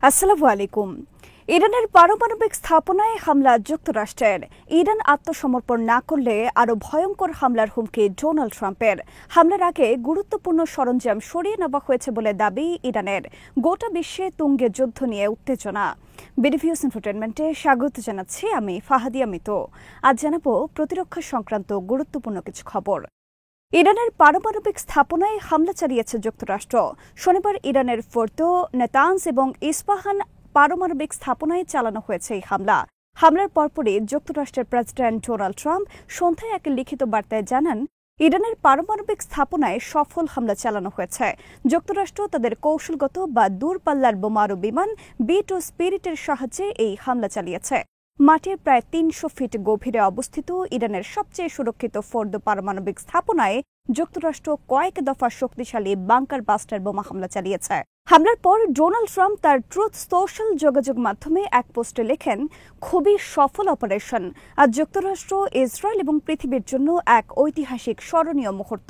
আসসালামু আলাইকুম। ইরানের পারমাণবিক স্থাপনায় হামলা যুক্তরাষ্ট্রের। ইরান আত্মসমর্পণ না করলে আরও ভয়ঙ্কর হামলার হুমকি ডোনাল্ড ট্রাম্পের। হামলার আগে গুরুত্বপূর্ণ সরঞ্জাম সরিয়ে নেওয়া হয়েছে বলে দাবি ইরানের। গোটা বিশ্বে তুঙ্গে যুদ্ধ নিয়ে উত্তেজনা। বিডিভিউস এন্টারটেইনমেন্টে স্বাগত জানাচ্ছি আমি ফাহাদিয়া মিতু। আজ জানাবো প্রতিরক্ষা সংক্রান্ত গুরুত্বপূর্ণ কিছু খবর। ইরানের পারমাণবিক স্থাপনায় হামলা চালিয়েছে যুক্তরাষ্ট্র। শনিবার ইরানের ফোর্দো, নেতানজ এবং ইস্পাহান পারমাণবিক স্থাপনায় চালানো হয়েছে এই হামলা। হামলার পরপরই যুক্তরাষ্ট্রের প্রেসিডেন্ট ডোনাল্ড ট্রাম্প সন্ধ্যায় এক লিখিত বার্তায় জানান, ইরানের পারমাণবিক স্থাপনায় সফল হামলা চালানো হয়েছে। যুক্তরাষ্ট্র তাদের কৌশলগত বা দূরপাল্লার বোমারু বিমান B-2 স্পিরিটের সাহায্যে এই হামলা চালিয়েছে। মাটির প্রায় ৩০০ ফিট গভীরে অবস্থিত ইরানের সবচেয়ে সুরক্ষিত ফোর্দো পারমাণবিক স্থাপনায় যুক্তরাষ্ট্র কয়েক দফা শক্তিশালী বাংকার বাস্টার বোমা হামলা চালিয়েছে। হামলার পর ডোনাল্ড ট্রাম্প তার ট্রুথ সোশ্যাল যোগাযোগ মাধ্যমে এক পোস্টে লেখেন, খুবই সফল অপারেশন। আজ যুক্তরাষ্ট্র, ইসরায়েল এবং পৃথিবীর জন্য এক ঐতিহাসিক স্মরণীয় মুহূর্ত।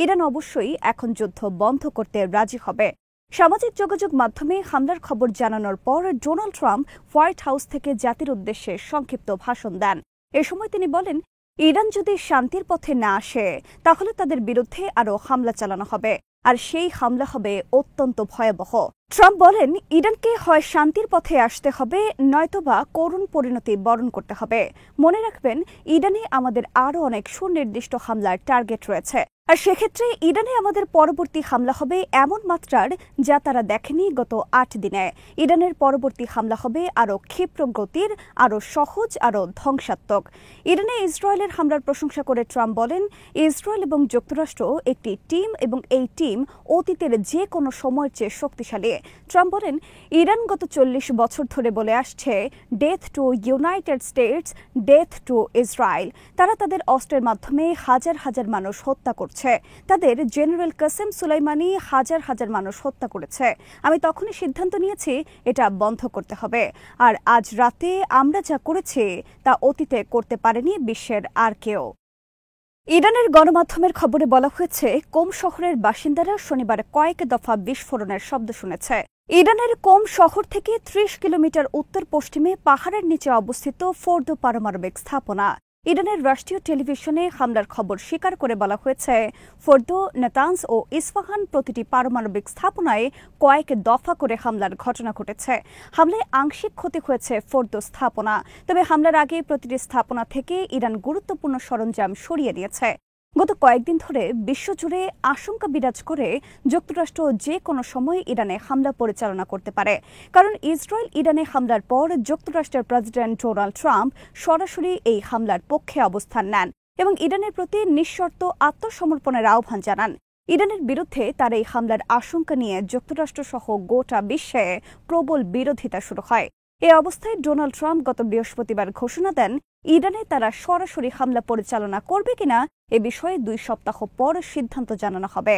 ইরান অবশ্যই এখন যুদ্ধ বন্ধ করতে রাজি হবে। সামাজিক যোগাযোগ মাধ্যমে হামলার খবর জানানোর পর ডোনাল্ড ট্রাম্প হোয়াইট হাউস থেকে জাতির উদ্দেশ্যে সংক্ষিপ্ত ভাষণ দেন। এ সময় তিনি বলেন, ইরান যদি শান্তির পথে না আসে তাহলে তাদের বিরুদ্ধে আরও হামলা চালানো হবে, আর সেই হামলা হবে অত্যন্ত ভয়াবহ। ট্রাম্প বলেন, ইরানকে হয় শান্তির পথে আসতে হবে, নয়তোবা করুণ পরিণতি বরণ করতে হবে। মনে রাখবেন, ইরানে আমাদের আরও অনেক সুনির্দিষ্ট হামলার টার্গেট রয়েছে, আর সেক্ষেত্রে ইরানে আমাদের পরবর্তী হামলা হবে এমন মাত্রার যা তারা দেখেনি গত ৮ দিনে। ইরানের পরবর্তী হামলা হবে আরও ক্ষিপ্র গতির, আরও সহজ, আরও ধ্বংসাত্মক। ইরানে ইসরায়েলের হামলার প্রশংসা করে ট্রাম্প বলেন, ইসরায়েল এবং যুক্তরাষ্ট্র একটি টিম এবং এই টিম অতীতের যে কোনো সময়ের চেয়ে শক্তিশালী। ট্রাম্প বলেন, ইরান গত ৪০ বছর ধরে বলে আসছে, death two United states, death two Israel. তারা তাদের অস্ত্রের মাধ্যমে হাজার হাজার মানুষ হত্যা করছে। তাদের জেনারেল কাসেম সুলাইমানি হাজার হাজার মানুষ হত্যা করেছে। আমি তখনই সিদ্ধান্ত নিয়েছি এটা বন্ধ করতে হবে। আর আজ রাতে আমরা যা করেছি তা অতীতে করতে পারেনি বিশ্বের আর কেউ। ইরানের গণমাধ্যমের খবরে বলা হয়েছে, কোম শহরের বাসিন্দারা শনিবার কয়েক দফা বিস্ফোরণের শব্দ শুনেছে। ইরানের কোম শহর থেকে ৩০ কিলোমিটার উত্তর পশ্চিমে পাহাড়ের নিচে অবস্থিত ফোর্দো পারমাণবিক স্থাপনা। ইরানের রাষ্ট্রীয় টেলিভিশনে হামলার খবর স্বীকার করে বলা হয়েছে, ফোর্দো, নেতানজ ও ইস্পাহান প্রতিটি পারমাণবিক স্থাপনায় কয়েক দফা করে হামলার ঘটনা ঘটেছে। হামলায় আংশিক ক্ষতি হয়েছে ফোর্দো স্থাপনা, তবে হামলার আগে প্রতিটি স্থাপনা থেকে ইরান গুরুত্বপূর্ণ সরঞ্জাম সরিয়ে নিয়েছে। গত কয়েকদিন ধরে বিশ্বজুড়ে আশঙ্কা বিরাজ করে যুক্তরাষ্ট্র যে কোনো সময় ইরানে হামলা পরিচালনা করতে পারে, কারণ ইসরায়েল ইরানে হামলার পর যুক্তরাষ্ট্রের প্রেসিডেন্ট ডোনাল্ড ট্রাম্প সরাসরি এই হামলার পক্ষে অবস্থান নেন এবং ইরানের প্রতি নিঃশর্ত আত্মসমর্পণের আহ্বান জানান। ইরানের বিরুদ্ধে তার এই হামলার আশঙ্কা নিয়ে যুক্তরাষ্ট্রসহ গোটা বিশ্বে প্রবল বিরোধিতা শুরু হয়। এ অবস্থায় ডোনাল্ড ট্রাম্প গত বৃহস্পতিবার ঘোষণা দেন, ইরানে তারা সরাসরি হামলা পরিচালনা করবে কিনা এ বিষয়ে ২ সপ্তাহ পর সিদ্ধান্ত জানানো হবে।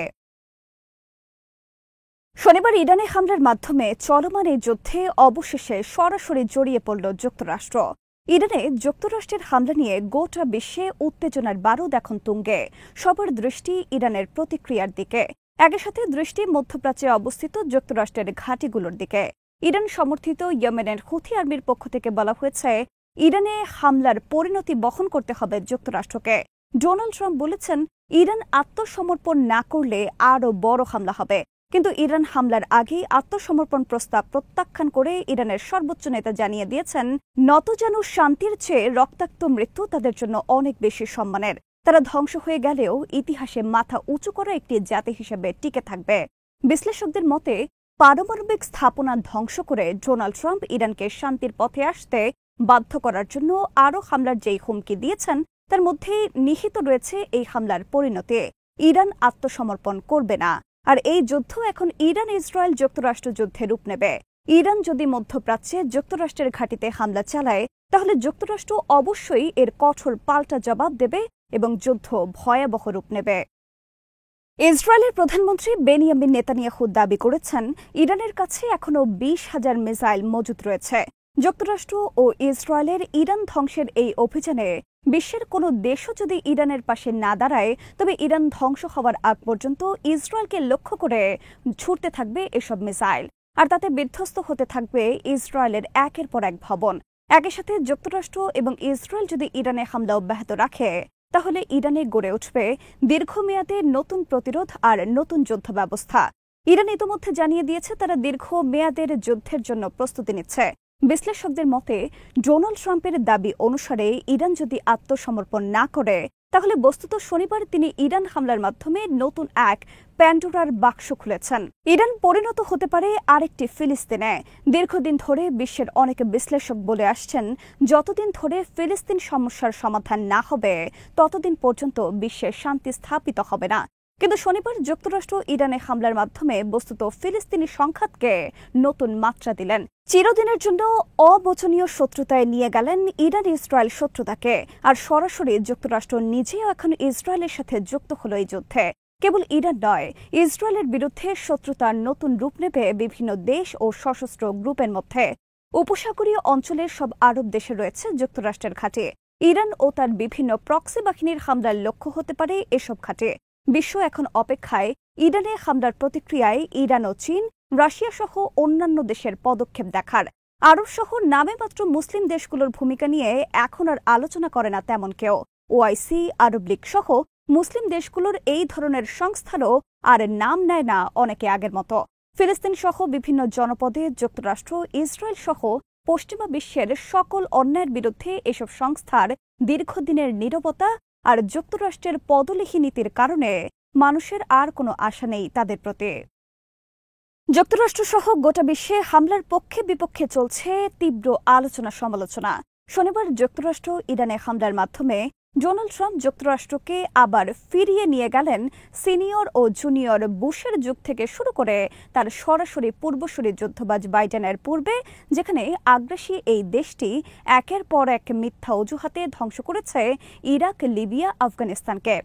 শনিবার ইরানে হামলার মাধ্যমে চলমান এই যুদ্ধে অবশেষে সরাসরি জড়িয়ে পড়ল যুক্তরাষ্ট্র। ইরানে যুক্তরাষ্ট্রের হামলা নিয়ে গোটা বিশ্বে উত্তেজনার বারুদ এখন তুঙ্গে। সবার দৃষ্টি ইরানের প্রতিক্রিয়ার দিকে। একই সাথে দৃষ্টি মধ্যপ্রাচ্যে অবস্থিত যুক্তরাষ্ট্রের ঘাঁটিগুলোর দিকে। ইরান সমর্থিত ইয়েমেনের হুথি আর্মির পক্ষ থেকে বলা হয়েছে, ইরানে হামলার পরিণতি বহন করতে হবে যুক্তরাষ্ট্রকে। ডোনাল্ড ট্রাম্প বলেছেন, ইরান আত্মসমর্পণ না করলে আরও বড় হামলা হবে। কিন্তু ইরান হামলার আগেই আত্মসমর্পণ প্রস্তাব প্রত্যাখ্যান করে ইরানের সর্বোচ্চ নেতা জানিয়ে দিয়েছেন, নতজানু শান্তির চেয়ে রক্তাক্ত মৃত্যু তাদের জন্য অনেক বেশি সম্মানের। তারা ধ্বংস হয়ে গেলেও ইতিহাসে মাথা উঁচু করা একটি জাতি হিসেবে টিকে থাকবে। বিশ্লেষকদের মতে, পারমাণবিক স্থাপনা ধ্বংস করে ডোনাল্ড ট্রাম্প ইরানকে শান্তির পথে আসতে বাধ্য করার জন্য আরও হামলার যেই হুমকি দিয়েছেন তার মধ্যে নিহিত রয়েছে এই হামলার পরিণতি। ইরান আত্মসমর্পণ করবে না, আর এই যুদ্ধ এখন ইরান ইসরায়েল যুক্তরাষ্ট্র যুদ্ধে রূপ নেবে। ইরান যদি মধ্যপ্রাচ্যে যুক্তরাষ্ট্রের ঘাঁটিতে হামলা চালায় তাহলে যুক্তরাষ্ট্র অবশ্যই এর কঠোর পাল্টা জবাব দেবে এবং যুদ্ধ ভয়াবহ রূপ নেবে। ইসরায়েলের প্রধানমন্ত্রী বেনিয়ামিন নেতানিয়াহু দাবি করেছেন, ইরানের কাছে এখনও ২০,০০০ মিসাইল মজুদ রয়েছে। যুক্তরাষ্ট্র ও ইসরায়েলের ইরান ধ্বংসের এই অভিযানে বিশ্বের কোনো দেশও যদি ইরানের পাশে না দাঁড়ায় তবে ইরান ধ্বংস হওয়ার আগ পর্যন্ত ইসরায়েলকে লক্ষ্য করে ছুটতে থাকবে এসব মিসাইল। আর তাতে বিধ্বস্ত হতে থাকবে ইসরায়েলের একের পর এক ভবন। একই সাথে যুক্তরাষ্ট্র এবং ইসরায়েল যদি ইরানে হামলা অব্যাহত রাখে, তাহলে ইরানে গড়ে উঠবে দীর্ঘমেয়াদে নতুন প্রতিরোধ আর নতুন যুদ্ধ ব্যবস্থা। ইরান ইতোমধ্যে জানিয়ে দিয়েছে তারা দীর্ঘমেয়াদের যুদ্ধের জন্য প্রস্তুতি নিচ্ছে। বিশ্লেষকদের মতে, ডোনাল্ড ট্রাম্পের দাবি অনুসারে ইরান যদি আত্মসমর্পণ না করে, তাহলে বস্তুত শনিবার তিনি ইরান হামলার মাধ্যমে নতুন এক প্যান্ডোরার বাক্স খুলেছেন। ইরান পরিণত হতে পারে আরেকটি ফিলিস্তিনে। দীর্ঘদিন ধরে বিশ্বের অনেক বিশ্লেষক বলে আসছেন, যতদিন ধরে ফিলিস্তিন সমস্যার সমাধান না হবে, ততদিন পর্যন্ত বিশ্বে শান্তি স্থাপিত হবে না। কিন্তু শনিবার যুক্তরাষ্ট্র ইরানে হামলার মাধ্যমে বস্তুত ফিলিস্তিনি সংঘাতকে নতুন মাত্রা দিলেন। চিরদিনের জন্য অবচনীয় শত্রুতায় নিয়ে গেলেন ইরান ইসরায়েল শত্রুতাকে। আর সরাসরি যুক্তরাষ্ট্র নিজেও এখন ইসরায়েলের সাথে যুক্ত হল এই যুদ্ধে। কেবল ইরান নয়, ইসরায়েলের বিরুদ্ধে শত্রুতার নতুন রূপ নেবে বিভিন্ন দেশ ও সশস্ত্র গ্রুপের মধ্যে। উপসাগরীয় অঞ্চলের সব আরব দেশে রয়েছে যুক্তরাষ্ট্রের ঘাঁটি। ইরান ও তার বিভিন্ন প্রক্সি বাহিনীর হামলার লক্ষ্য হতে পারে এসব ঘাঁটি। বিশ্ব এখন অপেক্ষায় ইরানে হামলার প্রতিক্রিয়ায় ইরান ও চীন, রাশিয়া সহ অন্যান্য দেশের পদক্ষেপ দেখার। আরব সহ নামে মাত্র মুসলিম দেশগুলোর ভূমিকা নিয়ে এখন আর আলোচনা করে না তেমন কেউ। ওআইসি, আরব লীগ সহ মুসলিম দেশগুলোর এই ধরনের সংস্থারও আর নাম নেয় না অনেকে আগের মতো। ফিলিস্তিন সহ বিভিন্ন জনপদে যুক্তরাষ্ট্র, ইসরায়েল সহ পশ্চিমা বিশ্বের সকল অন্যায়ের বিরুদ্ধে এসব সংস্থার দীর্ঘদিনের নীরবতা আর যুক্তরাষ্ট্রের পদলেখী নীতির কারণে মানুষের আর কোনো আশা নেই তাদের প্রতি। যুক্তরাষ্ট্রসহ গোটা বিশ্বে হামলার পক্ষে বিপক্ষে চলছে তীব্র আলোচনা সমালোচনা। শনিবার যুক্তরাষ্ট্র ইরানে হামলার মাধ্যমে ডোনাল্ড ট্রাম্প যুক্তরাষ্ট্রকে আবার ফিরিয়ে নিয়ে গেলেন সিনিয়র ও জুনিয়র বুশের যুগ থেকে শুরু করে তার সরাসরি পূর্বসূরি যুদ্ধবাজ বাইডেনের পূর্বে, যেখানে আগ্রাসী এই দেশটি একের পর এক মিথ্যা অজুহাতে ধ্বংস করেছে ইরাক, লিবিয়া, আফগানিস্তানকে।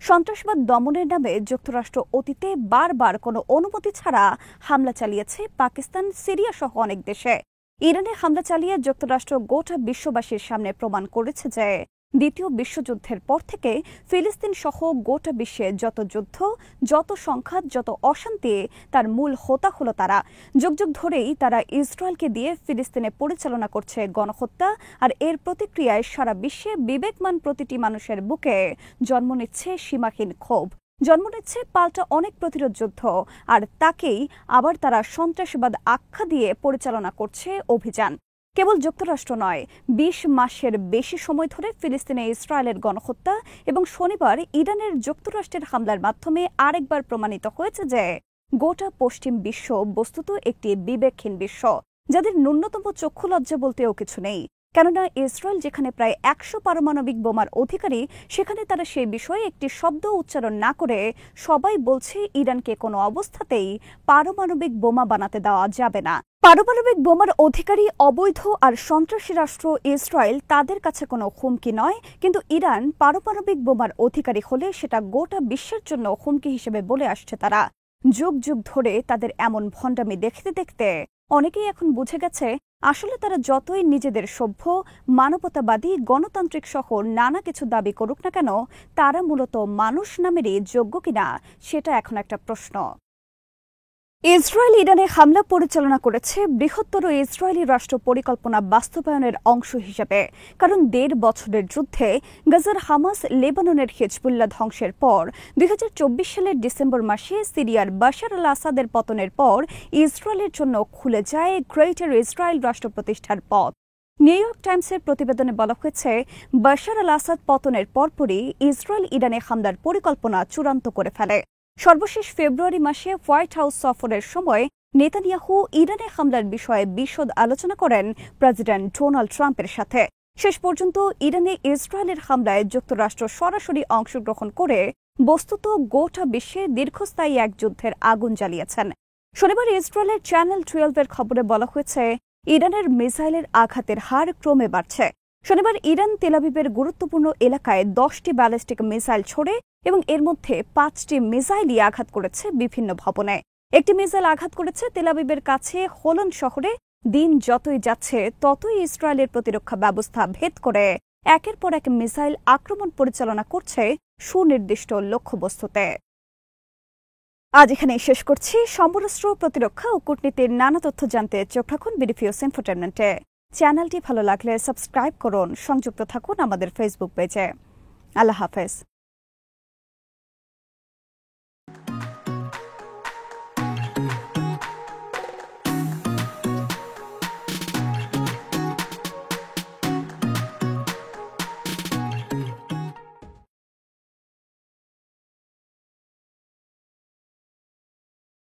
সন্ত্রাসবাদ দমনের নামে যুক্তরাষ্ট্র অতীতে বারবার কোনো অনুমতি ছাড়া হামলা চালিয়েছে পাকিস্তান, সিরিয়া সহ অনেক দেশে। ইরানে হামলা চালিয়ে যুক্তরাষ্ট্র গোটা বিশ্ববাসীর সামনে প্রমাণ করেছে যে দ্বিতীয় বিশ্বযুদ্ধের পর থেকে ফিলিস্তিন সহ গোটা বিশ্বে যত যুদ্ধ, যত সংঘাত, যত অশান্তি, তার মূল হোতা হল তারা। যুগ যুগ ধরেই তারা ইসরায়েলকে দিয়ে ফিলিস্তিনে পরিচালনা করছে গণহত্যা। আর এর প্রতিক্রিয়ায় সারা বিশ্বে বিবেকমান প্রতিটি মানুষের বুকে জন্ম নিচ্ছে সীমাহীন ক্ষোভ, জন্ম নিচ্ছে পাল্টা অনেক প্রতিরোধ যুদ্ধ। আর তাকেই আবার তারা সন্ত্রাসবাদ আখ্যা দিয়ে পরিচালনা করছে অভিযান। কেবল যুক্তরাষ্ট্র নয়, ২০ মাসের বেশি সময় ধরে ফিলিস্তিনে ইসরায়েলের গণহত্যা এবং শনিবার ইরানের যুক্তরাষ্ট্রের হামলার মাধ্যমে আরেকবার প্রমাণিত হয়েছে যে গোটা পশ্চিম বিশ্ব বস্তুত একটি বিবেকহীন বিশ্ব, যাদের ন্যূনতম চক্ষু লজ্জা বলতেও কিছু নেই। কেননা ইসরায়েল যেখানে প্রায় ১০০ পারমাণবিক বোমার অধিকারী, সেখানে তারা সেই বিষয়ে একটি শব্দ উচ্চারণ না করে সবাই বলছে ইরানকে কোনো অবস্থাতেই পারমাণবিক বোমা বানাতে দেওয়া যাবে না। পারমাণবিক বোমার অধিকারী অবৈধ আর সন্ত্রাসী রাষ্ট্র ইসরায়েল তাদের কাছে কোনো হুমকি নয়, কিন্তু ইরান পারমাণবিক বোমার অধিকারী হলে সেটা গোটা বিশ্বের জন্য হুমকি হিসেবে বলে আসছে তারা। যুগ যুগ ধরে তাদের এমন ভণ্ডামি দেখতে দেখতে অনেকেই এখন বুঝে গেছে আসলে তারা যতই নিজেদের সভ্য, মানবতাবাদী, গণতান্ত্রিক সহ নানা কিছু দাবি করুক না কেন, তারা মূলত মানুষ নামেরই যোগ্য কিনা সেটা এখন একটা প্রশ্ন। ইসরায়েল ইরানে হামলা পরিচালনা করেছে বৃহত্তর ইসরায়েলি রাষ্ট্র পরিকল্পনা বাস্তবায়নের অংশ হিসেবে। কারণ ১.৫ বছরের যুদ্ধে গাজার হামাস, লেবাননের হিজবুল্লাহ ধ্বংসের পর ২০২৪ সালের ডিসেম্বর মাসে সিরিয়ার বাশার আল আসাদের পতনের পর ইসরায়েলের জন্য খুলে যায় গ্রেটার ইসরায়েল রাষ্ট্র প্রতিষ্ঠার পথ। নিউ ইয়র্ক টাইমসের প্রতিবেদনে বলা হয়েছে, বাশার আল আসাদ পতনের পরপরই ইসরায়েল ইরানে হামলার পরিকল্পনা চূড়ান্ত করে ফেলে। সর্বশেষ ফেব্রুয়ারি মাসে হোয়াইট হাউস সফরের সময় নেতানিয়াহু ইরানে হামলার বিষয়ে বিশদ আলোচনা করেন প্রেসিডেন্ট ডোনাল্ড ট্রাম্পের সাথে। শেষ পর্যন্ত ইরানে ইসরায়েলের হামলায় যুক্তরাষ্ট্র সরাসরি অংশগ্রহণ করে বস্তুত গোটা বিশ্বে দীর্ঘস্থায়ী এক যুদ্ধের আগুন জ্বালিয়েছেন। শনিবার ইসরায়েলের চ্যানেল 12-এর খবরে বলা হয়েছে, ইরানের মিসাইলের আঘাতের হার ক্রমে বাড়ছে। শনিবার ইরান তেল আবিবের গুরুত্বপূর্ণ এলাকায় 10টি ব্যালিস্টিক মিসাইল ছোড়ে এবং এর মধ্যে 5টি মিসাইলই আঘাত করেছে বিভিন্ন ভবনে। একটি মিসাইল আঘাত করেছে তেল আবিবের কাছে হোলন শহরে। দিন যতই যাচ্ছে ততই ইসরায়েলের প্রতিরক্ষা ব্যবস্থা ভেদ করে একের পর এক মিসাইল আক্রমণ পরিচালনা করছে সুনির্দিষ্ট লক্ষ্যবস্তুতে। আজ এখানেই শেষ করছি। সমরাস্ত্র, প্রতিরক্ষা ও কূটনীতির নানা তথ্য জানতে চোখ রাখুন বিডিপিএস ইনফোটেইনমেন্টে। চ্যানেলটি ভালো লাগলে সাবস্ক্রাইব করুন, সংযুক্ত থাকুন আমাদের ফেসবুক পেজে। আল্লাহ হাফেজ।